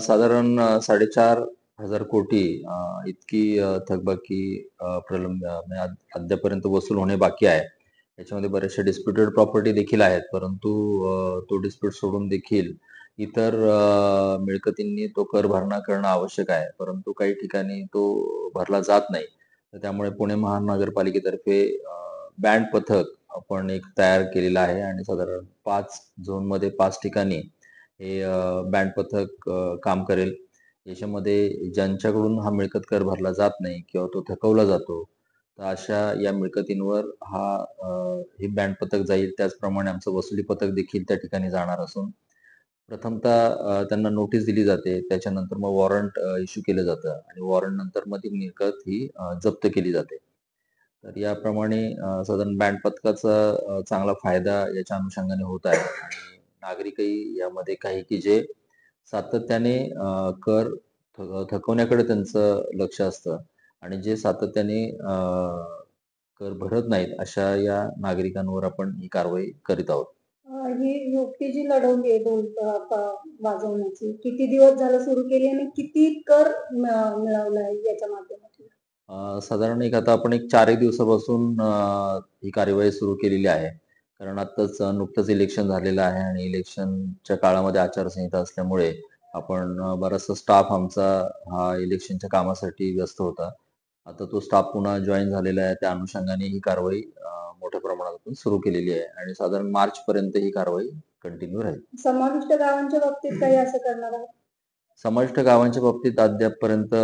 साधारण 4,500 कोटी इतकी थकबाकी म्हणजे अद्यापर्यंत वसूल होणे बाकी आहे. याच्यामध्ये बऱ्याचशा डिस्प्युटेड प्रॉपर्टी देखील आहेत, परंतु तो डिस्प्यूट सोडून देखील इतर मिळकतींनी तो कर भरणा करणं आवश्यक आहे, परंतु काही ठिकाणी तो भरला जात नाही. तर त्यामुळे पुणे महानगरपालिकेतर्फे बँड पथक आपण एक तयार केलेलं आहे आणि साधारण 5 झोनमध्ये 5 ठिकाणी हे बँड पथक काम करेल. याच्यामध्ये ज्यांच्याकडून हा मिळकत कर भरला जात नाही किंवा तो थकवला जातो, तर अशा या मिळकतींवर हे बँड पथक जाईल. त्याचप्रमाणे आमचं वसुली पथक देखील त्या ठिकाणी जाणार असून प्रथमतः त्यांना नोटीस दिली जाते. त्याच्यानंतर मग वॉरंट इश्यू केलं जातं आणि वॉरंट नंतर मग ती मिळकत ही जप्त केली जाते. तर याप्रमाणे साधारण बँड पथकाचा चांगला फायदा याच्या अनुषंगाने होत आहे आणि नागरिकही यामध्ये काही की जे सातत्याने कर थकवण्याकडे त्यांचं लक्ष असतं आणि जे सातत्याने कर भरत नाहीत, अशा या नागरिकांवर आपण ही कारवाई करीत आहोत. ही युक्ती जी लढवली आहे ढोल वाजवण्याची किती दिवस झालं सुरू केली आणि किती कर मिळवलाय याच्या माध्यमातून? साधारण आता आपण एक 4 एक दिवसापासून ही कार्यवाही सुरू केलेली आहे. कारण आत्ताच नुकतंच इलेक्शन झालेलं आहे आणि इलेक्शनच्या काळामध्ये आचारसंहिता असल्यामुळे आपण बराचसा स्टाफ आमचा हा इलेक्शनच्या कामासाठी व्यस्त होता. आता तो स्टाफ पुन्हा जॉइन झालेला आहे. त्या अनुषंगाने ही कारवाई मोठ्या प्रमाणात आपण सुरू केलेली आहे आणि साधारण मार्चपर्यंत ही कारवाई कंटिन्यू राहील. समाविष्ट गावांच्या बाबतीत काही असं करणार आहात? समाविष्ट गावांच्या बाबतीत अद्यापपर्यंत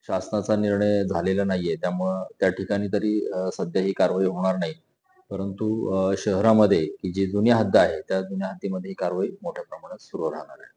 शासनाचा निर्णय झालेला नाहीये. त्यामुळं त्या ठिकाणी तरी सध्या ही कारवाई होणार नाही. परंतु शहरामध्ये की जी जुनी हद्द आहे, त्या जुन्या हद्दीमध्ये ही कारवाई मोठ्या प्रमाणात सुरू राहणार आहे.